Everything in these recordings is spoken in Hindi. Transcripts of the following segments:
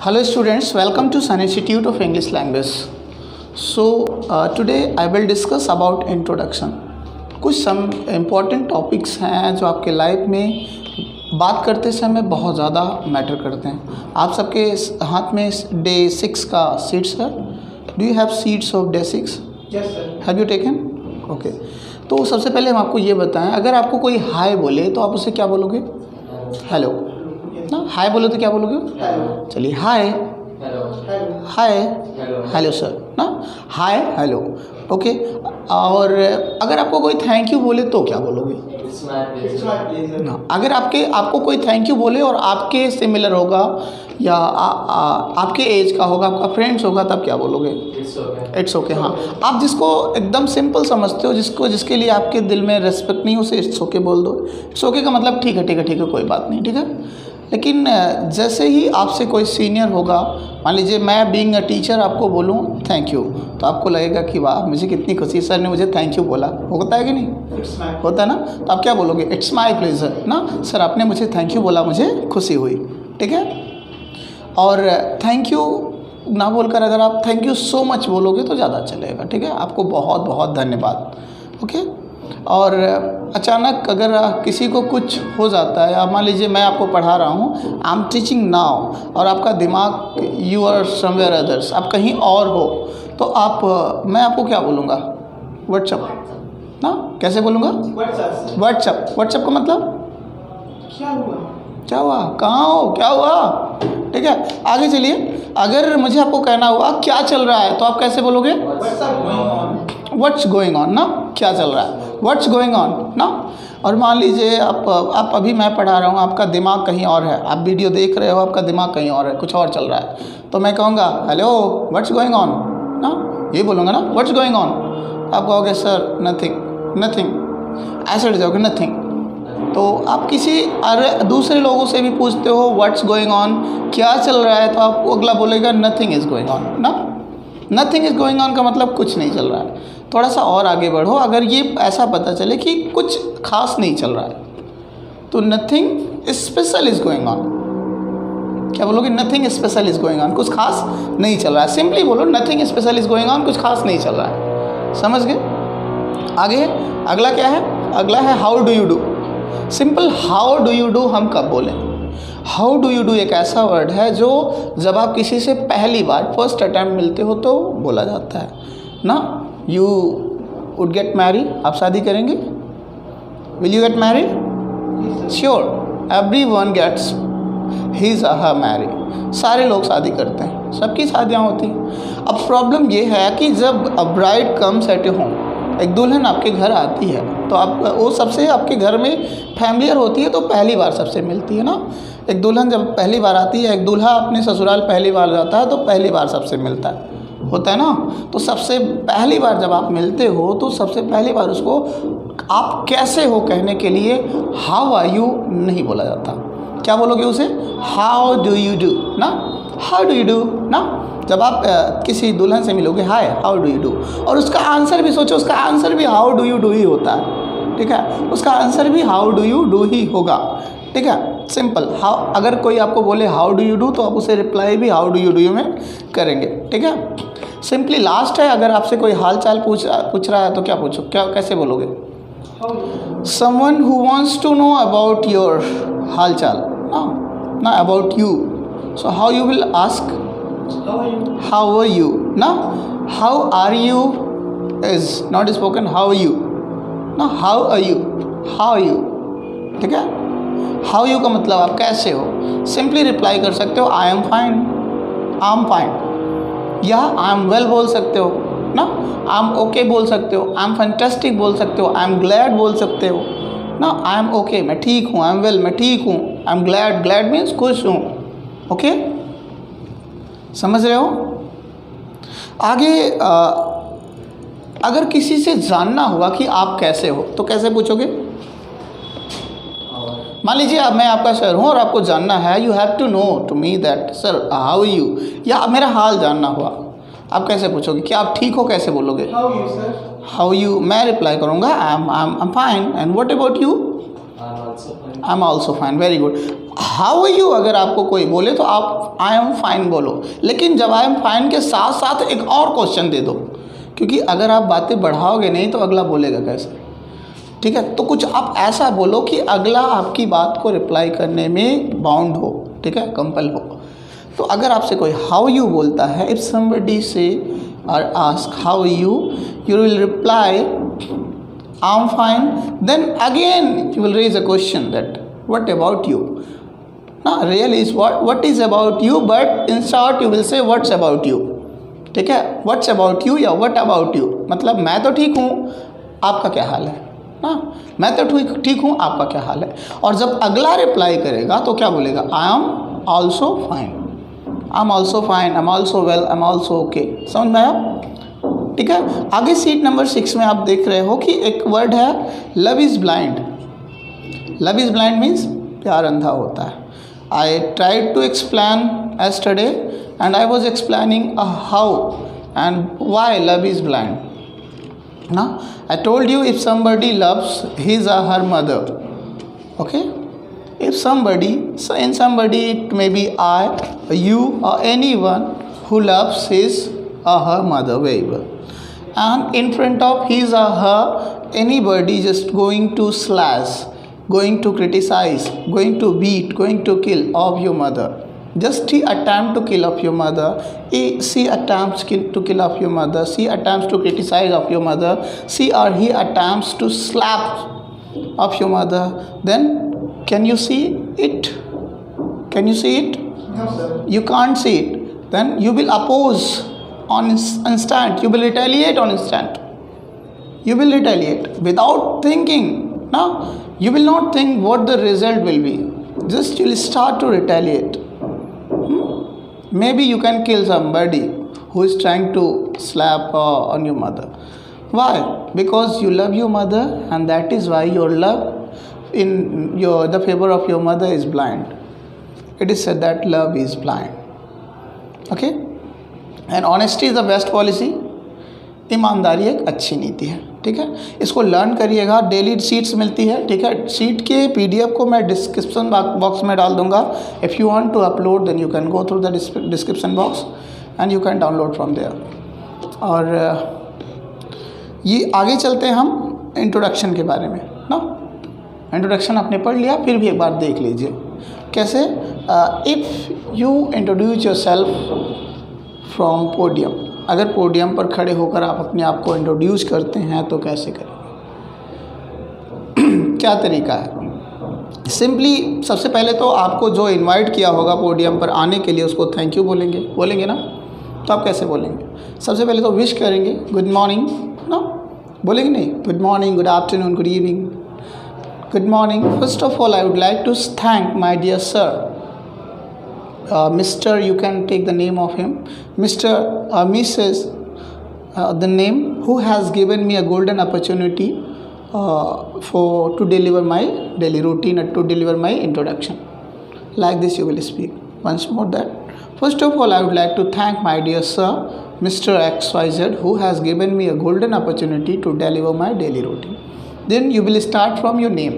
Hello students, welcome to Sun Institute of English Language. Today I will discuss about introduction. कुछ सम इम्पॉर्टेंट टॉपिक्स हैं जो आपके लाइफ में बात करते समय बहुत ज़्यादा मैटर करते हैं. आप सबके हाथ में डे 6 का सीट्स है. Do you have seats of day 6? Yes sir. Have you taken? Okay. तो सबसे पहले हम आपको ये बताएं, अगर आपको कोई हाय बोले तो आप उसे क्या बोलोगे? हेलो ना. हाय बोले तो क्या बोलोगे? Hello. चलिए हाय, Hello. हाय, Hello. हेलो सर ना. Hi hello. ओके. और अगर आपको कोई थैंक यू बोले तो क्या बोलोगे? It's my pleasure. It's my pleasure. ना. अगर आपको कोई थैंक यू बोले और आपके सिमिलर होगा या आपके एज का होगा, आपका फ्रेंड्स होगा, तब क्या बोलोगे? It's okay. It's okay. हाँ, आप जिसको एकदम सिंपल समझते हो, जिसके लिए आपके दिल में रेस्पेक्ट नहीं हो, उसे इट्स ओके बोल दो. इट्स ओके का मतलब ठीक है, ठीक है, ठीक है, कोई बात नहीं, ठीक है. लेकिन जैसे ही आपसे कोई सीनियर होगा, मान लीजिए मैं बीइंग अ टीचर आपको बोलूँ थैंक यू, तो आपको लगेगा कि वाह मुझे कितनी खुशी, सर ने मुझे थैंक यू बोला. होता है कि नहीं? It's my. होता है ना. तो आप क्या बोलोगे? इट्स माई प्लेजर ना. सर आपने मुझे थैंक यू बोला, मुझे खुशी हुई. ठीक है. और थैंक यू ना बोलकर अगर आप थैंक यू सो मच बोलोगे तो ज़्यादा चलेगा. ठीक है. आपको बहुत बहुत धन्यवाद. ओके. और अचानक अगर किसी को कुछ हो जाता है, आप मान लीजिए मैं आपको पढ़ा रहा हूँ, आई एम टीचिंग नाउ, और आपका दिमाग यू आर समवेयर अदर्स, आप कहीं और हो, तो मैं आपको क्या बोलूँगा? व्हाट्सअप ना. कैसे बोलूँगा? What's up? व्हाट्सअप. व्हाट्सअप का मतलब क्या हुआ? क्या हुआ, कहाँ हो, क्या हुआ. ठीक है. आगे चलिए. अगर मुझे आपको कहना हुआ क्या चल रहा है, तो आप कैसे बोलोगे? What's up going on? What's going on ना. क्या चल रहा है, व्हाट्स गोइंग ऑन ना. और मान लीजिए आप अभी मैं पढ़ा रहा हूँ, आपका दिमाग कहीं और है, आप वीडियो देख रहे हो, आपका दिमाग कहीं और है, कुछ और चल रहा है, तो मैं कहूँगा हेलो व्हाट्स गोइंग ऑन ना. ये बोलूँगा ना व्हाट्स गोइंग ऑन. आप कहोगे सर नथिंग, नथिंग, ऐसे हट जाओगे नथिंग. तो आप किसी दूसरे लोगों से भी पूछते हो व्हाट्स गोइंग ऑन, क्या चल रहा है, तो आप अगला बोलेगा नथिंग इज़ गोइंग ऑन ना. नथिंग इज़ गोइंग ऑन का मतलब कुछ नहीं चल रहा है. थोड़ा सा और आगे बढ़ो, अगर ये ऐसा पता चले कि कुछ खास नहीं चल रहा है, तो nothing special is going on. क्या बोलोगे? Nothing special is going on, कुछ खास नहीं चल रहा है. सिंपली बोलो nothing special is going on, कुछ खास नहीं चल रहा है. समझ गए? आगे अगला क्या है? अगला है how do you do. Simple how do you do हम कब बोलें? हाउ डू यू डू एक ऐसा वर्ड है जो जब आप किसी से पहली बार फर्स्ट अटैम्प्ट मिलते हो तो बोला जाता है ना. यू वुड गेट मैरी, आप शादी करेंगे? Will you get marry? Sure, every one gets his her marry. सारे लोग शादी करते हैं, सबकी शादियाँ होती हैं. अब प्रॉब्लम ये है कि जब a bride comes at A home, एक दुल्हन आपके घर आती है, तो आप वो सबसे आपके घर में फैमिलियर होती है, तो पहली बार सबसे मिलती है ना. एक दुल्हन जब पहली बार आती है, एक दूल्हा अपने ससुराल पहली बार जाता है, तो पहली बार सबसे मिलता है, होता है ना. तो सबसे पहली बार जब आप मिलते हो, तो सबसे पहली बार उसको आप कैसे हो कहने के लिए हाउ आर यू नहीं बोला जाता. क्या बोलोगे उसे? हाउ डू यू डू ना. हाउ डू यू डू ना. जब आप किसी दुल्हन से मिलोगे, hi how do you do, और उसका आंसर भी सोचो, उसका आंसर भी how do you do he होता है. ठीक है. उसका आंसर भी how do you do he होगा. ठीक है. सिंपल. हाउ, अगर कोई आपको बोले हाउ डू यू डू, तो आप उसे रिप्लाई भी हाउ डू यू में करेंगे. ठीक है. सिंपली लास्ट है, अगर आपसे कोई हाल चाल पूछ रहा है तो क्या पूछो, क्या कैसे बोलोगे? Someone who wants to know about your हाल चाल ना about you. So how you will ask? How are you? How are you ना. How are you is not spoken how you ना. How are you, how you. ठीक है. हाउ यू का मतलब आप कैसे हो. सिंपली रिप्लाई कर सकते हो आई am fine, I am fine, या आई एम वेल बोल सकते हो ना. आई एम ओके बोल सकते हो, आई एम फैंटास्टिक बोल सकते हो, आई एम ग्लैड बोल सकते हो ना. आई एम ओके, मैं ठीक हूँ, आई एम वेल, मैं ठीक हूँ, I am glad, glad means खुश हूँ. ओके. समझ रहे हो? आगे अगर किसी से जानना हुआ कि आप कैसे हो, तो कैसे पूछोगे? मान लीजिए अब मैं आपका सर हूँ और आपको जानना है, you have to know to me that sir how you, या मेरा हाल जानना हुआ, आप कैसे पूछोगे? क्या आप ठीक हो कैसे बोलोगे? How are you sir? How you. मैं रिप्लाई करूँगा I am fine, and what about you. I am also fine, very good. How are you अगर आपको कोई बोले तो आप आई एम फाइन बोलो, लेकिन जब आई एम फाइन के साथ साथ एक और क्वेश्चन दे दो, क्योंकि अगर आप बातें बढ़ाओगे नहीं तो अगला बोलेगा कैसे, ठीक है। तो कुछ आप ऐसा बोलो कि अगला आपकी बात को रिप्लाई करने में बाउंड हो, ठीक है, कंपल हो। तो अगर आपसे कोई हाउ यू बोलता है, इफ समबडी से और ask how you will reply I am fine, then again you will raise a question that what about you? Now really is what is about you, but in short you will say what's about you, ठीक है। what's about you या what about you, मतलब मैं तो ठीक हूँ, आपका क्या हाल है ना, मैं तो ठीक हूँ, आपका क्या हाल है। और जब अगला रिप्लाई करेगा तो क्या बोलेगा, आई am also fine, I am also fine, I am also well, I am also okay. समझ में आया, ठीक है। आगे सीट नंबर 6 में आप देख रहे हो कि एक वर्ड है love is blind. Love is blind means प्यार अंधा होता है। I tried to explain yesterday and I was explaining how and why love is blind. Now I told you if somebody loves his or her mother, okay, if somebody, so in somebody it may be I, you or anyone who loves his or her mother very well, and in front of his or her anybody just going to slash, going to criticize, going to beat, going to kill of your mother, just he attempt to kill of your mother, she attempts to kill of your mother, she attempts to criticize of your mother, she or he attempts to slap of your mother, then can you see it? Can you see it? No, sir. You can't see it. Then you will oppose on instant, you will retaliate on instant, you will retaliate without thinking. Now you will not think what the result will be, just you will start to retaliate. Maybe you can kill somebody who is trying to slap on your mother. Why? Because you love your mother, and that is why your love in the favor of your mother is blind. It is said that love is blind, okay. And honesty is the best policy. ईमानदारी एक अच्छी नीति है, ठीक है। इसको लर्न करिएगा, डेली सीट्स मिलती है, ठीक है। सीट के PDF को मैं डिस्क्रिप्शन बॉक्स में डाल दूंगा। If you want to upload then you can go through the description box and you can download from there. और ये आगे चलते हैं हम इंट्रोडक्शन के बारे में ना। इंट्रोडक्शन आपने पढ़ लिया, फिर भी एक बार देख लीजिए कैसे। If you introduce your self from podium, अगर पोडियम पर खड़े होकर आप अपने आप को इंट्रोड्यूस करते हैं तो कैसे करेंगे, क्या तरीका है। सिंपली सबसे पहले तो आपको जो इनवाइट किया होगा पोडियम पर आने के लिए उसको थैंक यू बोलेंगे ना। तो आप कैसे बोलेंगे, सबसे पहले तो विश करेंगे, गुड मॉर्निंग ना, बोलेंगे नहीं, good morning, good afternoon, good evening, good morning. First of all I would like to thank my dear sir, Mr. you can take the name of him, Mr. Mrs. The name, who has given me a golden opportunity to deliver my daily routine and to deliver my introduction. Like this you will speak. Once more that, first of all I would like to thank my dear sir, Mr. XYZ, who has given me a golden opportunity to deliver my daily routine. Then you will start from your name.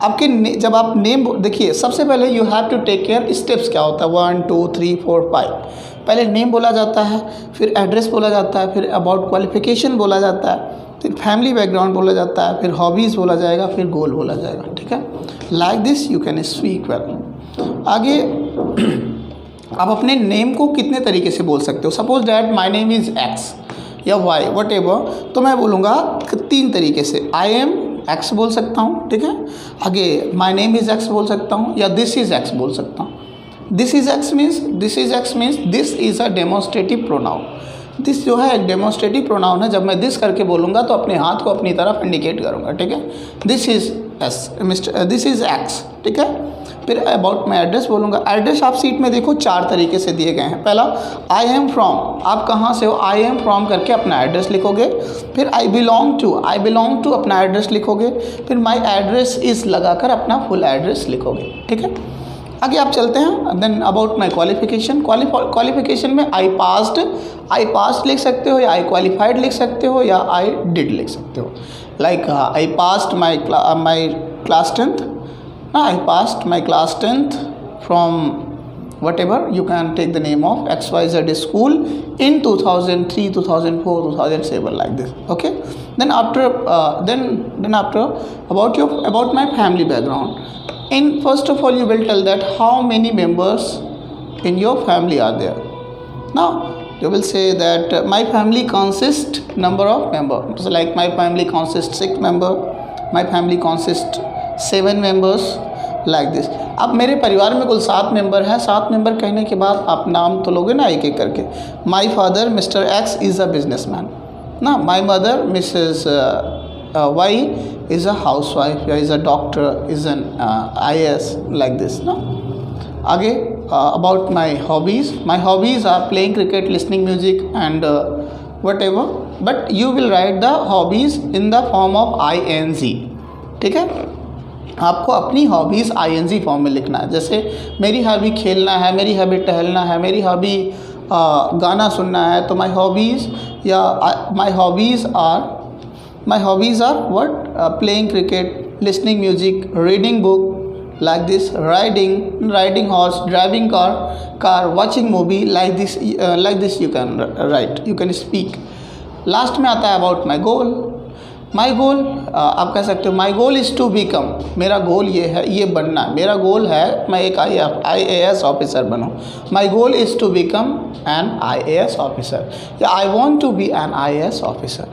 आपके जब आप नेम देखिए, सबसे पहले you have to take care, steps क्या होता है, 1 2 3 4 5। पहले नेम बोला जाता है, फिर एड्रेस बोला जाता है, फिर अबाउट क्वालिफिकेशन बोला जाता है, फिर फैमिली बैकग्राउंड बोला जाता है, फिर हॉबीज़ बोला जाएगा, फिर गोल बोला जाएगा, ठीक है। Like this you can speak well. आगे आप अपने नेम को कितने तरीके से बोल सकते हो। Suppose that my name is x या वाई वट एवर, तो मैं बोलूँगा 3 तरीके से। आई एम एक्स बोल सकता हूँ, ठीक है। आगे माई नेम इज़ एक्स बोल सकता हूँ, या दिस इज़ एक्स बोल सकता हूँ। This is x means this is a demonstrative pronoun. This जो है एक डेमोस्ट्रेटिव प्रोनाउन है। जब मैं दिस करके बोलूँगा तो अपने हाथ को अपनी तरफ इंडिकेट करूँगा, ठीक है। This is this is x, ठीक है। फिर अबाउट मैं एड्रेस बोलूँगा। एड्रेस आप सीट में देखो 4 तरीके से दिए गए हैं। पहला आई एम फ्रॉम, आप कहाँ से हो, आई एम फ्रॉम करके अपना एड्रेस लिखोगे। फिर आई बिलोंग टू अपना एड्रेस लिखोगे। फिर माई एड्रेस इज़ लगाकर अपना फुल एड्रेस लिखोगे, ठीक है। आगे आप चलते हैं। Then about my qualification, qualification में आई पास्ट लिख सकते हो, या आई क्वालिफाइड लिख सकते हो, या आई डिड लिख सकते हो। Like I past my class 10th, Now I passed my class 10th from whatever you can take the name of XYZ school in 2003, 2004, 2007 like this. Okay. Then after about my family background. In first of all you will tell that how many members in your family are there. Now you will say that my family consists number of members. So like my family consists 6 members, my family consists 7 members like this. अब मेरे परिवार में कुल 7 मेंबर हैं. 7 मेंबर कहने के बाद आप नाम तो लोगे ना एक एक करके. My father mister X is a businessman ना. My mother missus Y is a house wife या is a doctor, is an IAS like this ना. आगे about my hobbies. My hobbies are playing cricket, listening music and whatever. But you will write the hobbies in the form of ING. ठीक है. आपको अपनी हॉबीज़ ING फॉर्म में लिखना है. जैसे मेरी हॉबी खेलना है, मेरी हॉबी टहलना है, मेरी हॉबी गाना सुनना है. तो माई हॉबीज़ या my hobbies are what? Playing cricket, listening music, reading book like this, riding horse, driving car, watching movie like this you can write, you can speak. Last में आता है about my goal. माई गोल आप कह सकते हो माई गोल इज़ टू बिकम. मेरा गोल ये है, ये बनना. मेरा गोल है मैं एक IAS ऑफिसर बनूँ. My goal is to become an IAS officer या I want to be an IAS officer.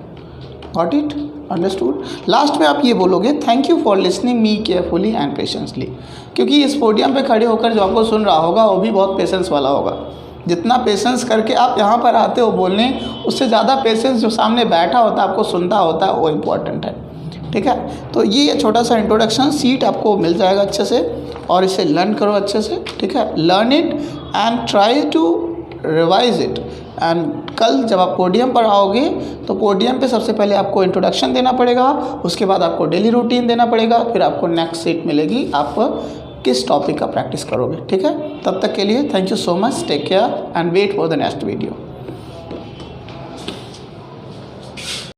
Got it? Understood. Last में आप ये बोलोगे thank you for listening me carefully and patiently. क्योंकि इस पोडियम पे खड़े होकर जो आपको सुन रहा होगा वो भी बहुत पेशेंस वाला होगा. जितना पेशेंस करके आप यहाँ पर आते हो बोलने, उससे ज़्यादा पेशेंस जो सामने बैठा होता है आपको सुनता होता है वो इम्पॉर्टेंट है. ठीक है. तो ये छोटा सा इंट्रोडक्शन सीट आपको मिल जाएगा अच्छे से और इसे लर्न करो अच्छे से. ठीक है. Learn it and try to revise it. And कल जब आप पोडियम पर आओगे तो पोडियम पे सबसे पहले आपको इंट्रोडक्शन देना पड़ेगा, उसके बाद आपको डेली रूटीन देना पड़ेगा, फिर आपको नेक्स्ट सीट मिलेगी आप किस टॉपिक का प्रैक्टिस करोगे. ठीक है. तब तक के लिए thank you so much. Take care and wait for the next video.